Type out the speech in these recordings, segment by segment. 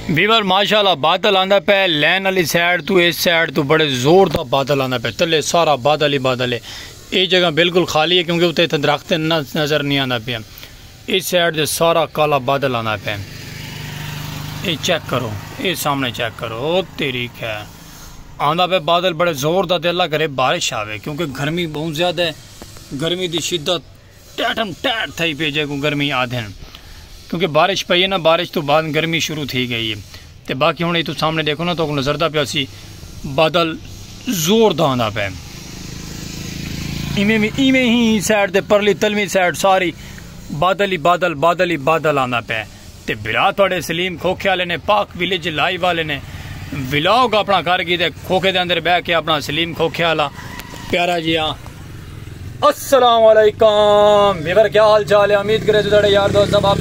Weaver माशाल्लाह बादल आंदा पे लैन वाली साइड तो इस साइड तो बड़े जोर का बादल आंदा पे थले सारा बादल ही बादल है। ये जगह बिल्कुल खाली है क्योंकि उत्ते दरख्त नज़र नहीं आंदा पे। इस साइड से सारा काला बादल आंदा पे। ये चेक करो, ये सामने चेक करो, तेरी है आंदा पे बादल बड़े जोर का। अल्लाह करे बारिश आवे क्योंकि गर्मी बहुत ज़्यादा है। गर्मी की शिद्दत टैटम टैट थी पे जे को गर्मी आधे क्योंकि बारिश पई है ना, बारिश तो बाद गर्मी शुरू थी गई है। तो बाकी हूँ तो सामने देखो ना तो नजरदा पिया सी बादल जोर दा आंदा पे। इवें ही साइड ते परली तलवी साइड सारी बादल ही बादल बादल ही बादल आंदा पे। ते बिरा थोड़े सलीम खोखे वाले ने पाक विलेज लाइव वाले ने व्लॉग अपना कर गई खोखे के अंदर बह के अपना सलीम खोखे वाला प्यारा जी। हाँ अस्सलाम वालेकुम वीवर, क्या हाल चाल है? उम्मीद करे तो यार दोस्त सब आप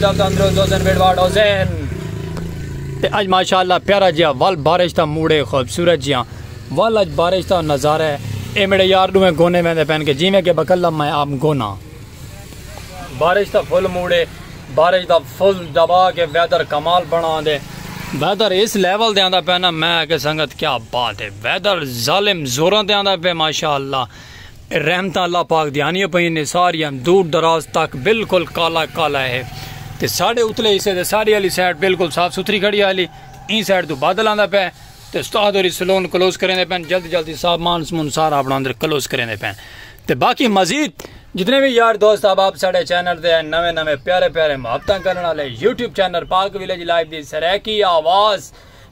आज माशाअल्लाह प्यारा जी वल बारिश का मूड है खूबसूरत जी। वल अज बारिश का नज़ारा है। ये मेरे यार दुए गोने में पहन के जिमें के बकल्ला मैं आप गोना। बारिश का फुल मूड है, बारिश का फुल दबा के वेदर कमाल बना दे। वेदर इस लेवल दे आंदा पे ना, मैं के संगत क्या बात है। वेदर जालिम जोरों दे आंदा पे माशाअल्लाह। रहमत अल्लाह पाक दियानी पई ने सारियां दूर दराज तक बिल्कुल काला काला है। तो साढ़े उतले हिस्से दे सारी वाली साइड बिल्कुल साफ सुथरी खड़ी वाली। ई साइड तो बादल आंदा पे। तो उस्ताद और सलोन क्लोज करेंदे पैन जल्दी जल्दी सामान समून सारा अपना अंदर क्लोज करेंदे पैन। तो बाकी मजीद जितने भी यार दोस्त आप साढ़े चैनल दे नवे नवे प्यारे प्यारे मुहब्बत करने वाले यूट्यूब चैनल पाक विलेज लाइव दी सरैकी आवाज़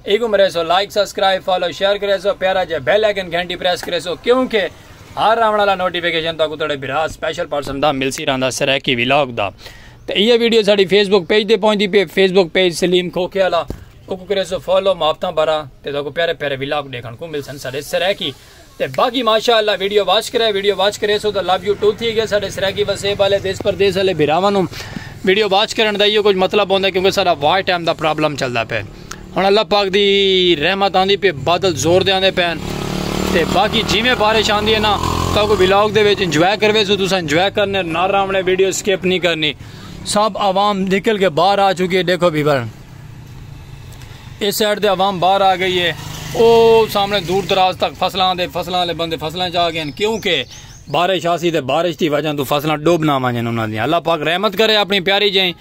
एक मरे so like subscribe follow share करे सो प्यारा जे बेल आइकन घंटी प्रेस करे सो क्योंकि हर आने वाला नोटिफिकेशन तक उतरे बिरा स्पेशल पर्सन दा मिलसी रहा सरैकी व्लॉग दा। तो ये वीडियो साड़ी फेसबुक पेज दे पहुंचती पे। फेसबुक पेज सलीम खोखे वाला करे सो फॉलो मुहब्बत भरा तो प्यारे प्यारे व्लॉग देखने को मिल सन साढ़े सरैकी। तो बाकी माशाअल्लाह वीडियो वॉच करे सो तो लव यू टू थी गए साढ़े सरैकी वसेब वाले देश प्रदेश वाले बिरावां वीडियो वॉच करने का कुछ मतलब होता है क्योंकि सारा वाई टाइम का प्रॉब्लम चलता पे। हुण अल्लाह पाक दी रहमत आंदी पे, बादल जोर दे आंदे पैन। ते बाकी जिमें बारिश आंदी है ना तो व्लॉग दे विच इंजॉय करवे सो तुसा इंजॉय करने ना रावणे वीडियो स्किप नहीं करनी। सब आवाम निकल के बाहर आ चुकी है। देखो बीबर इस साइड दे आवाम बाहर आ गई है। ओ सामने दूर दराज तक फसलां वाले बंदे फसलां च आ गए क्योंकि बारिश आसी ते बारिश की वजह तो फसलां डूब ना वजन उन्होंने। अल्लाह पाक रहमत करे अपनी प्यारी जाई।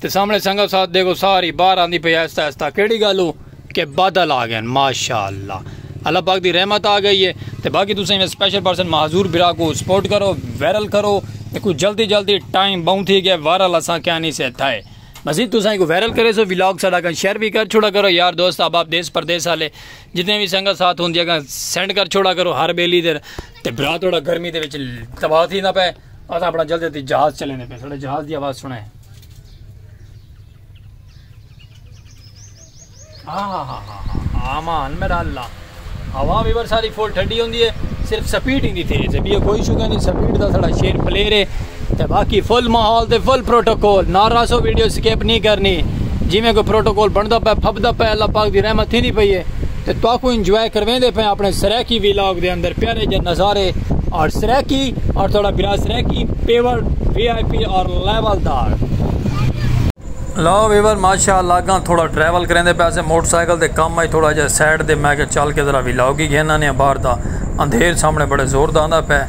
तो सामने संगत साथ देखो सारी बाहर आंदी पे आहिस्ता आहिस्ता। केड़ी गल हो कि बादल आ गए माशाअल्लाह, अल्लाह पाक दी रहमत आ गई है। तो बाकी तुम स्पेशल पर्सन माजूर बिरा को सपोर्ट करो, वायरल करो। कुछ जल्दी जल्दी टाइम बहुत ही गया वायरल असा क्या नहीं से है। मजीद तुम को वायरल करे सो व्लॉग साड़ा शेयर भी कर छोड़ा करो यार दोस्त आप देश प्रदेश वाले जितने भी संगत साथ होंगे सेंड कर छोड़ा करो हर बेली देर। तो बिरा थोड़ा गर्मी के तबाह थी ना पे। अस अपना जल्दी जल्दी जहाज चलने पे थोड़ा जहाज की आवाज़ सुने। आमान मेरा अल्लाह हवा भी सारी फुल ठंडी होंगी है, सिर्फ स्पीड ही नहीं थी भी कोई शुगर नहीं। स्पीड का थोड़ा शेर प्लेयर है। तो बाकी फुल माहौल तो फुल प्रोटोकॉल नारा सो वीडियो स्किप नहीं करनी। जिमें कोई प्रोटोकॉल बनता पे फबदा पे अल्लाह पाक की रहमत थी नहीं पई है। तो तुहाकू इंजॉय करवेंदे पे अपने सरैकी व्लॉग के अंदर प्यारे जे नज़ारे और सरैकी और थोड़ा बिरा सरैकी पेवर VIP और लेवलदार। लो वीवर माशाअल्लाह अगर थोड़ा ट्रैवल करेंदे पैसे मोटरसाइकिल के कम आई थोड़ा जहा साइड दे मैं चल के जरा व्लॉग ही घेना ने बाहर का अंधेर सामने बड़े जोर का आंदा पे।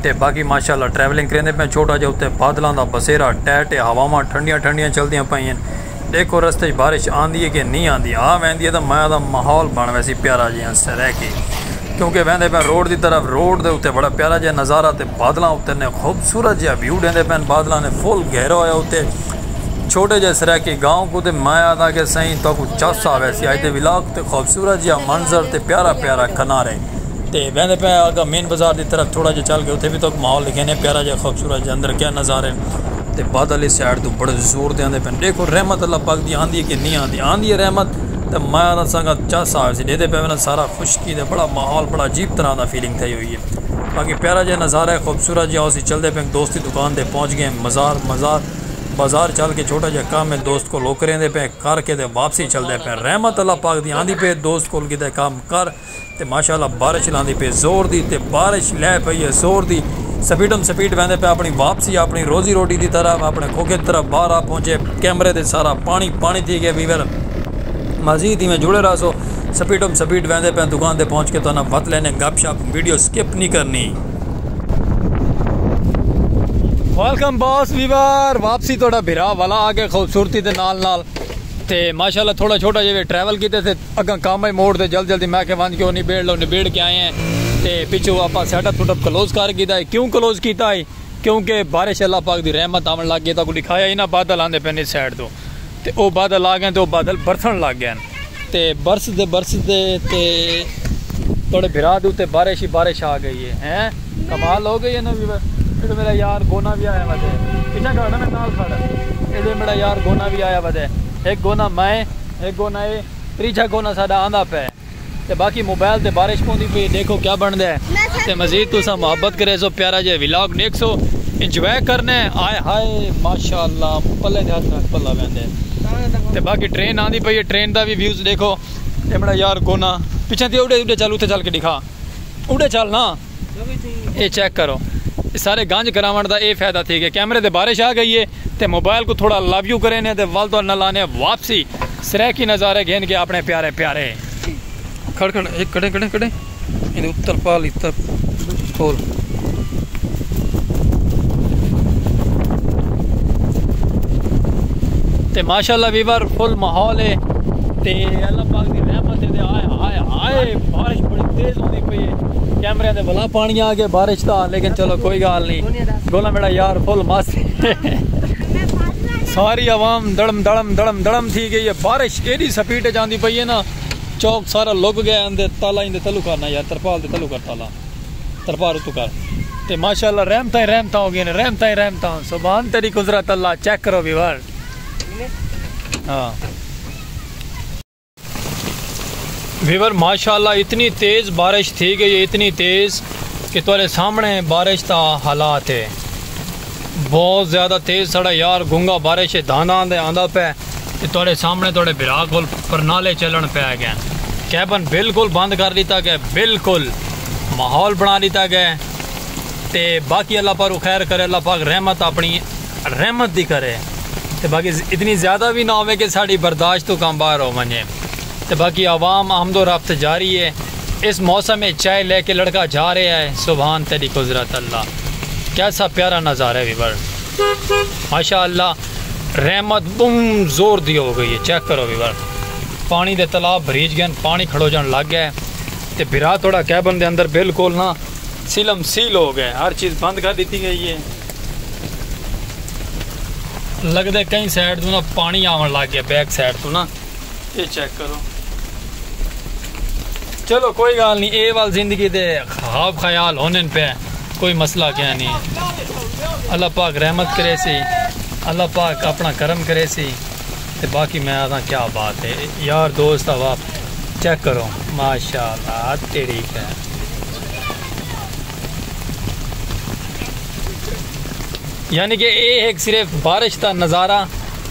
तो बाकी माशाअल्लाह ट्रैवलिंग करेंदे पे छोटा जहा उत्ते बादलों का बसेरा टैट है। हवावां ठंडियां ठंडियां चलदियां पईयां। देखो रस्ते बारिश आंदी है कि नहीं आंदी आ वहदी है तो मैं दा माहौल बन वैसी प्यारा जिहा सरैकी क्योंकि वहदे पे रोड की तरफ रोड के उत्ते बड़ा प्यारा जहा नज़ारा। तो बादलों उत्ते ने खूबसूरत जहा व्यू देंदे पैन। बादलों ने फुल गहरा होया उत्ते छोटे जे सरैकी गाँव को मैं आता कि सही तो कुछ चस आ वैसी अज के व्लॉग तो खूबसूरत जहा मंजर तो प्यारा प्यारा किनारे। तो वहदे पे अगर मेन बाजार की तरफ थोड़ा जहा चल के उत्थे भी तो माहौल लिखे ने प्यारा जहा खूबसूरत जहा अंदर क्या नज़ारे। तो बादल इस साइड तो बड़े जोर दे आंदे पे। देखो रहमत अल्लाह पाक दी आंदी है कि नहीं आंदी है रहमत। तो मैं संगत चस आ वैसी देते पे सारा खुशकी दे बड़ा माहौल बड़ा अजीब तरह का फीलिंग थी हुई है। बाकी प्यारा जहा नज़ारा है खूबसूरत जहा उसी चलते पे दोस्त की दुकान पर पहुँच गए। बाजार चल के छोटा जहा काम है दोस्त को लोग करेंदे पे करके तो वापसी चलते पे। रहमत अल्लाह पाक दी आंदी पे दोस्त को किते काम कर। तो माशाअल्लाह बारिश लांदी पे जोर दी। तो बारिश लै पई है जोर दी। स्पीडम स्पीड वहदे पे अपनी वापसी अपनी रोजी रोटी की तरफ अपने खोखे की तरफ बाहर आ पहुँचे। कैमरे से सारा पानी पानी थी गया वीवर मजीद ही में जुड़े रहा सो स्पीडम स्पीड वेंदे पे दुकान पे पहुँच के तो ना वत लेने गप शप वीडियो स्किप नहीं करनी। वेलकम बॉस वीवर वापसी थोड़ा बिरा वाला आ गया खूबसूरती के नाल नाल ते माशाल्लाह थोड़ा छोटा जिहे ट्रैवल किए थे अगर काम ही मोड़ ते जल्दी जल्दी मैं वंज के निबेड़ लो निबेड़ के आए हैं ते पिछू आप सेटअप सुटअप क्लोज कर किया है। क्यों क्लोज किया है? क्योंकि बारिश अल्लाह पाक की रहमत आवन लग गई तो दिखाया ही ना बादल आते पे इस साइड तो वो बादल आ गए तो बादल बरसन लग गए तो बरसते ते थोड़े बिरा दे उत्ते बारिश ही बारिश आ गई है। हैं कमाल हो गई है ना वीवर। ये मेरा यार गोना भी आया वधे पीछे खड़ा मैं नाल खड़ा ये मेरा यार गोना भी आया वधे एक गोना मैं एक गोना ये त्रीजा गोना साडा आंदा पे ते बाकी मोबाइल ते बारिश पौंदी पई देखो क्या बनदा है ते मजीद तुसा मोहब्बत करे सो प्यारा जे व्लॉग देख सो इंजॉय करने आए हाय माशाल्लाह पल्ले दे हाथ पल्ला वेंदे ते बाकी ट्रेन आंदी पई है ट्रेन दा भी व्यूज देखो ये मेरा यार गोना पीछे ते उड़े चल उते चल के दिखा उड़े चल ना ये चेक करो सारे गंज करावन का यह फायदा थी कि कैमरे से बारिश आ गई है तो मोबाइल को थोड़ा लव यू करें तो वल तो न लाने वापसी सर की नज़ारे घेन के अपने प्यारे प्यारे खड़ खड़ एक कड़े कड़े कड़े इन उत्तर पाल इतर खोल ते माशाल्लाह वीवर फुल माहौल है ते अल्लाह पाक की रहमत है आए हाय हाय बारिश बड़ी तेज होती पई है कैमरे दे भला पानी आ गया बारिश का लेकिन चलो कोई गल नहीं गोला मेरा यार फुल मस्त सारी आवाम दड़म दड़म दड़म दड़म थी गई है बारिश एडी स्पीड जाती पई है ना चौक सारा लुक गया अंदर ताला इंदे तलू करना यार तरपाल दे तलू कर ताला तरपाल उतू कर ते माशाल्लाह रहमत हो गई ने रहमत सुभान तेरी कुदरत अल्लाह चेक करो व्यूअर। हाँ व्यूअर माशाल्लाह इतनी तेज़ बारिश थी गई है इतनी तेज़ कि तुम्हारे सामने बारिश का हालात है बहुत ज़्यादा तेज़ साढ़ा यार गूंगा बारिश है दाना आंदा पे तुम्हारे सामने थोड़े बिरा कोल परनाले चलन पे गए कैबन बिल्कुल बंद कर दिता गया बिल्कुल माहौल बना दिता गया ते बाकी अल्लाह पाक खैर करे अल्लाह पाक रहमत अपनी रहमत दी करे ते बाकी इतनी ज़्यादा भी ना होवे कि साड़ी बर्दाश्त तो कम बाहर हो वने तो बाकी आवाम आमदो रफ्त जारी है इस मौसम में चाय लेके लड़का जा रहा है सुभान तेरी कुदरत अल्लाह कैसा प्यारा नज़ारा है वीवर माशाअल्लाह रहमत बुम जोर दी हो गई है चेक करो वीवर पानी दे तालाब भरीज गए पानी खड़ो जान लग गया तो बिरा थोड़ा कैबन दे अंदर बिल्कुल ना सीलम सील हो गए हर चीज़ बंद कर दी गई है लगते कई साइड तो ना पानी आवन लग गया बैक साइड तो ना ये चेक करो चलो कोई गल नहीं ये वाल जिंदगी दे ख्वाब ख्याल होने पे कोई मसला क्या नहीं अल्लाह पाक रहमत करे सी अल्लाह पाक अपना करम करे सी ते बाकी मैं आता क्या बात है यार दोस्त अब आप चेक करो माशाल्लाह तेरी है यानी कि ये एक सिर्फ बारिश का नज़ारा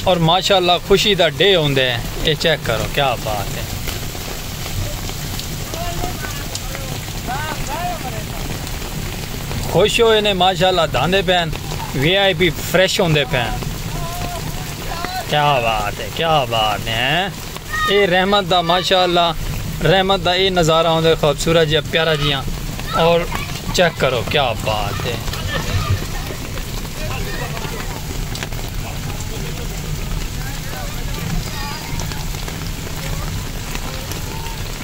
और माशाल्लाह खुशी का डे होंगे ये चेक करो क्या बात है खुश होए ने माशाल्लाह धांधे पैन VIP फ्रेश होंगे पैन क्या बात है ये रहमत दा माशाल्लाह रहमत दा ये नज़ारा होंगे खूबसूरत जिहा प्यारा जिहा और चेक करो क्या बात है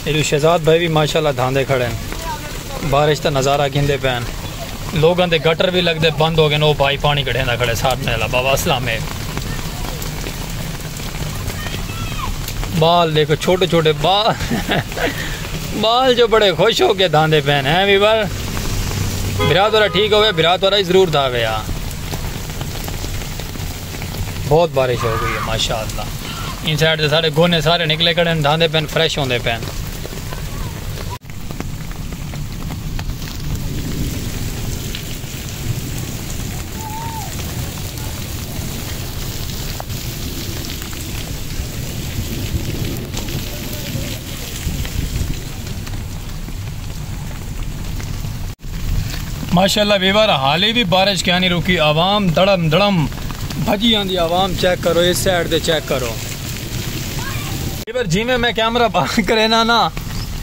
ये शहजाद भाई भी माशाल्लाह धांधे खड़े हैं बारिश का नज़ारा गिंदे पैन लोगों के गटर भी लगते बंद हो गए वो भाई पानी कढ़े ना खड़े सामने वाला बाबा असलाम है बाल देखो छोटे छोटे बाल बाल जो बड़े खुश हो के धांधे पैन हैं वीवर बिरात वाला ठीक हो गया बिरात वाला ज़रूर धावे यार बहुत बारिश हो गई है माशाल्लाह इन साइड से सारे गोने सारे निकले खड़े धांधे पैन फ्रेश होंगे पैन माशाल्लाह वीवर हाली भी बारिश क्या नहीं रुकी आवाम दड़म दड़म भजी आंदी आवाम चेक करो इस साइड दे चेक करो जिमें मैं कैमरा बंद करे ना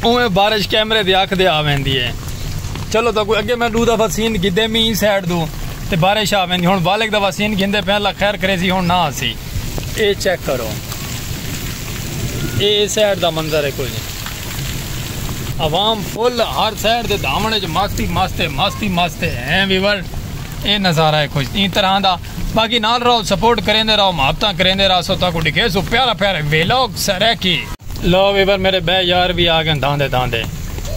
उमें बारिश कैमरे दी अख दे आ वेंदी है। चलो तो कोई अगे मैं दू दफा सीन गिदे मी साइड दू ते बारिश आ वेंदी हुण वाल एक दफा सीन गिंदे पहला खैर करे सी हुण ना आसी। ए चेक करो ए साइड दा मंजर है कोई अवाम फुल हर साइड दे धामणे च मस्ती मस्ते हैं वीवर। ये नज़ारा है कुछ इन तरह का। बाकी नाल रहो सपोर्ट करेंदे रहो मुहब्बत करेंदे रहो सो ताको दिखे सो प्यारा प्यारा वेलॉग सरे की। लो वीवर मेरे बे यार भी आ गए दांदे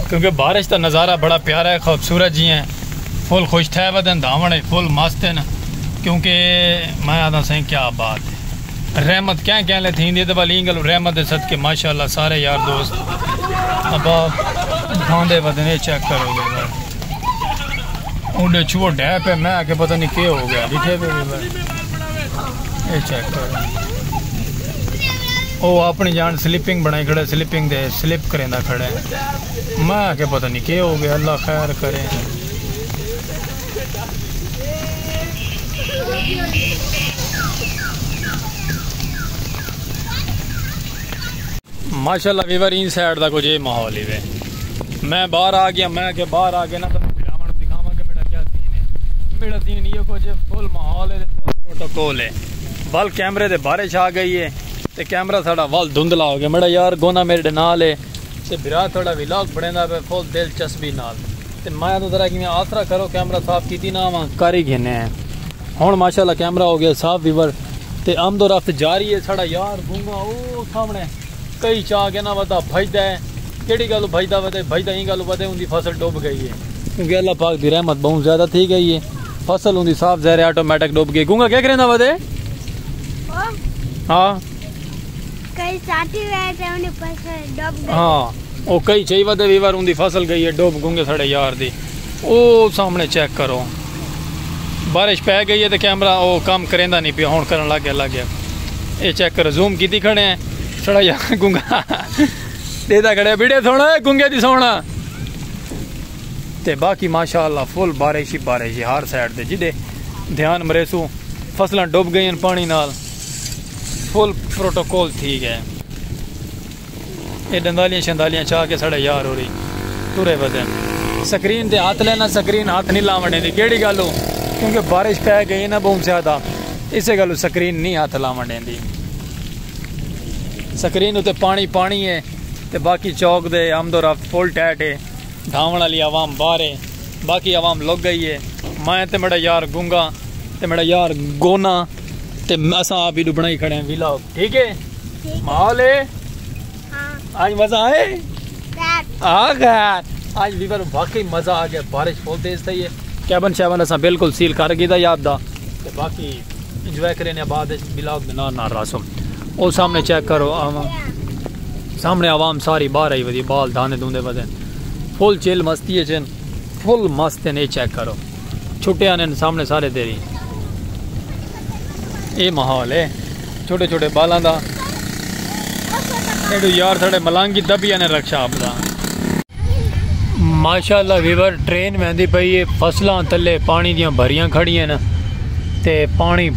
क्योंकि बारिश का नज़ारा बड़ा प्यारा है खूबसूरत जी हैं फुल खुश थे वदन धावण फुल मस्त हैं क्योंकि मैं आता सही क्या बात है रहमत क्या ले थी तो भली गल रहमत सदके माशाल्लाह सारे यार दोस्त अब धांदे वदन। चेक करोगे उन्हें छुओ डै पे मैं आके पता नहीं क्या हो गया दिखे पे ये चेक करो ओ अपनी जान स्लिपिंग बनाई खड़े स्लिपिंग दे स्लिप करेंदा खड़े मैं आके पता नहीं क्या हो गया अल्लाह खैर करे। माशाल्लाह वीवर इन साइड का कुछ ये माहौल ही वे। मैं बाहर आ गया मैं के बाहर आ गया ना तो मेरा सीन ये कुछ फुल माहौल है फुल प्रोटोकॉल है। वल कैमरे दे बारिश आ गई है तो कैमरा साड़ा वल धुंधला हो गया। मेरा यार गोना मेरे नाल है ते बिरा थोड़ा व्लॉग बनेदा पे फुल दिलचस्पी नाल ते मैं तो जरा कि आसरा करो कैमरा साफ कीती ना वा कर ही घेने हुण माशाल्लाह कैमरा हो गया साफ वीवर ते आमदोरफ्त जारी है। साड़ा यार गूंगा ओ सामने कई चाह के ना वदा भजदा है केड़ी गल भजदा वदे ही गल वदे उनकी फसल डूब गई है क्योंकि अल्लाह पाक दी रहमत बहुत ज्यादा थी गई है फसल उनकी साफ जहर ऑटोमेटिक डूब गई। गूंगा क्या करेंदा वदे हाँ कई साथी थे उनकी फसल डूब गई हाँ ओ कई चाहिए वदे वीवर उनकी फसल गई है डूब गूंगे साढ़े यार दी ओ सामने चेक करो बारिश पै गई है तो कैमरा ओ काम करेंदा नहीं पिया हुण करन लग गया ये चेक करो जूम कीती खड़े हैं साढ़ा यार गूंगा देदा खड़े बिड़े सोना गूंगे दी सोना ते बाकी माशाअल्लाह फुल बारिश ही हर साइड ते जिदे ध्यान मरेसू फसलां डुब गई पानी नाल फुल प्रोटोकॉल ठीक है। ये डंदालियां शंदालियां चाह के साढ़े यार हो रही तुरे बदन स्क्रीन ते हाथ लेना स्क्रीन हाथ नहीं लावने दी केड़ी गल हो क्योंकि बारिश पै गई ना बहुत ज्यादा इसे गल स्क्रीन नहीं हाथ लावने दी स्क्रीन उत्ते पानी है ते बाकी चौक दे आमदोरफ्त फुल टैट है धावण वाली आवाम बाहर है बाकी आवाम लुक गई है। मैं ते मेरा यार गूंगा ते मेरा यार गोना ते असा आप ही बनाई खड़े हैं व्लॉग ठीक है माहौल है आज मजा आए आ गया आज वीवर वाकई मजा आ गया बारिश फुल तेज थी है कैबन शैबन असा बिल्कुल सील कर गया याद दा ते बाकी इंजॉय करें बाद व्लॉग ना रासो ओ सामने चेक करो सामने आवाम सारी बाहर आई वधी बाल दाने दूंदे वदन फुल चिल मस्ती है चन फुल मस्त है। नहीं चेक करो छुट्टे आने सामने सारे तेरी ये माहौल है छोटे छोटे बालों का यार साढ़े मलांगी दबिया ने रक्षा आपका माशाल्लाह वीवर ट्रेन में आती पई है फसलों थले पानी दियां भरियां खड़ियां न ते पानी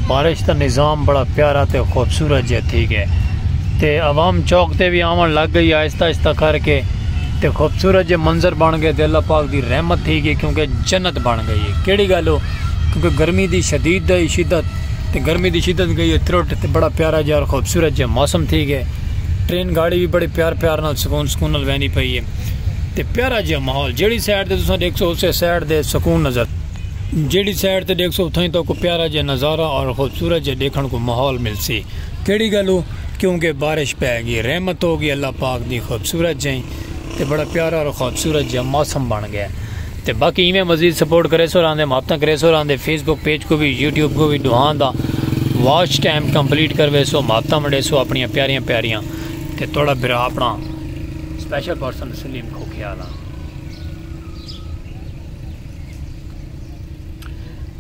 बारिश का निज़ाम बड़ा प्यारा तो खूबसूरत जे ठीक है ते अवाम चौक ते भी आवन लग गई आहिस्ता आहिस्ता करके ते खूबसूरत जे मंजर बन गए अल्लाह पाक दी रहमत थी गई क्योंकि जन्नत बन गई है केड़ी गल हो क्योंकि गर्मी की शदीद शिद्दत ते गर्मी की शिद्दत गई है त्रुट ते बड़ा प्यारा जो खूबसूरत जो मौसम थी गए ट्रेन गाड़ी भी बड़े प्यार नाल सुकून नाल वहदी पई है ते प्यारा जो माहौल जेड़ी साइड ते तुसां देखो उस साइड दे सुकून नज़र जेड़ी साइड ते देखो उथां तो को प्यारा जो नज़ारा और खूबसूरत जो देखने को माहौल मिलसी केड़ी गल हो क्योंकि बारिश पै गई रहमत हो गई अल्लाह पाक दी खूबसूरत जई ते बड़ा प्यारा और खूबसूरत जो मौसम बन गया ते बाकी इवें मजीद सपोर्ट करे सो रहा मुहब्बत करे सो रहा फेसबुक पेज को भी यूट्यूब को भी दुआन दा वॉच टाइम कंप्लीट करवे सो मुहब्बत मड़े सो अपन प्यारियां ते थोड़ा बिरा अपना स्पेशल पर्सन सलीम को ख्याल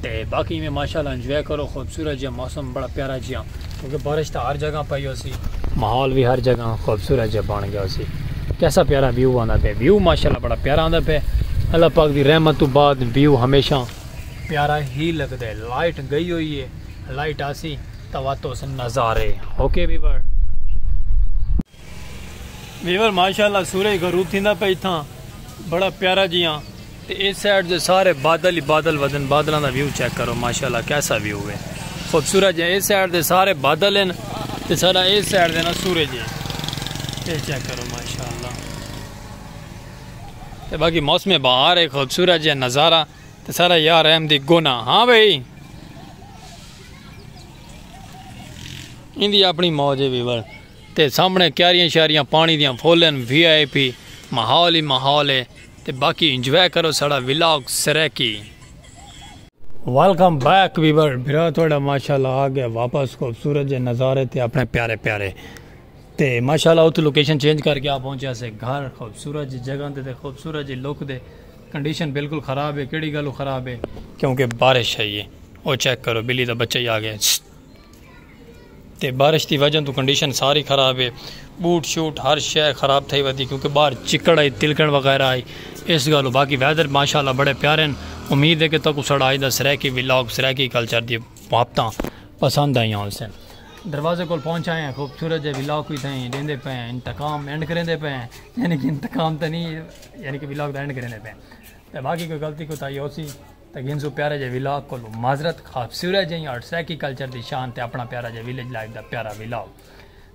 ते बाकी में माशाल्लाह एंजॉय करो खूबसूरत जो मौसम बड़ा प्यारा जिया क्योंकि बारिश तो हर जगह पई होसी माहौल भी हर जगह खूबसूरत जो बन गया उसी कैसा प्यारा व्यू आंदा पे व्यू माशाल्लाह बड़ा प्यारा आंदा पे अल्लाह पाक दी रहमत तो बाद व्यू हमेशा प्यारा ही लगता है। लाइट गई हुई है लाइट आसी तवा तो नज़ारे ओके वीवर वीवर माशाल्लाह सूरज गरू थींदा पे इथां बड़ा प्यारा जियां ते इस साइड दे सारे बादल ही बादल वदन बादलों का व्यू चेक करो माशाल्लाह कैसा व्यू है खूबसूरत है। इस साइड दे सारे बादल हैं ते सारा इस साइड दे ना सूरज है ये चेक करो माशाल्लाह। ते बाकी मौसम बहार है खूबसूरत है नज़ारा ते सारा यार अहमदी गुना। हाँ भाई इंदी अपनी मौज है वीवर ते सामने क्यारियां शारियां पानी दियां फुल्ल VIP माहौल ही माहौल है ते बाकी इंजॉय करो साड़ा vlog Saraiki. Welcome back Weaver बिरा थोड़ा माशाल्लाह आ गया वापस खूबसूरत जे नज़ारे थे अपने प्यारे प्यारे ते माशाल्लाह उत लोकेशन चेंज करके आ पहुंचा से घर खूबसूरत जी जगह ते खूबसूरत जी लुक दे कंडीशन बिल्कुल ख़राब है केड़ी गल ख़राब है क्योंकि बारिश है ये वो चेक करो बिल्ली का बच्चा ही आ गया ते बारिश की वजह तो कंडीशन सारी ख़राब है बूट शूट हर शय ख़राब थी वधी क्योंकि बाहर चिकड़ आई तिलकण वगैरह आई इस गल बाकी वैदर माशाल्लाह बड़े प्यारे हैं। उम्मीद है कि तक सड़ा आई सरैकी व्लॉग सरैकी कल्चर दी वापत पसंद आई उनसे दरवाजे को पहुँच आए हैं खूबसूरत जो व्लॉग भी थी देंदे पे हैं इंतकाम एंड करेंदे पे हैं यानी कि इंतकाम तो नहीं यानी कि व्लॉग का एंड करेंदे पे तो बाकी कोई गलती कोताही होसी तो गिनसू प्यारे जे व्लॉग को माजरत खूबसूरत जी और सरैकी कल्चर की शान ते अपना प्यारा जे विलेज लाइफ का प्यारा व्लॉग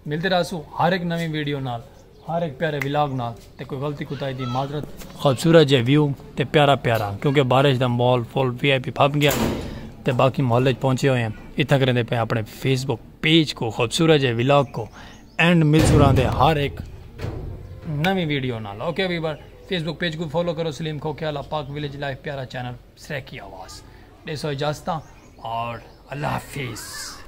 मिलते रहसू हर एक नवी वीडियो नाल हर एक प्यारे व्लॉग नाल ते कोई गलती कोताही दी माजरत खूबसूरत जे व्यू ते प्यारा प्यारा क्योंकि बारिश का माहौल फुल VIP फप गया ते बाकी मोहल्ले पहुँचे हुए हैं इतना करेंदे पे अपने फेसबुक पेज को खूबसूरत जे व्लॉग को एंड मिल सुरांदे हर एक नवी वीडियो नाल। ओके वीवर फेसबुक पेज को फॉलो करो सलीम खोख्याला पाक विलेज लाइफ प्यारा चैनल सरैकी आवाज़ 150 और अल्लाह हाफिज़।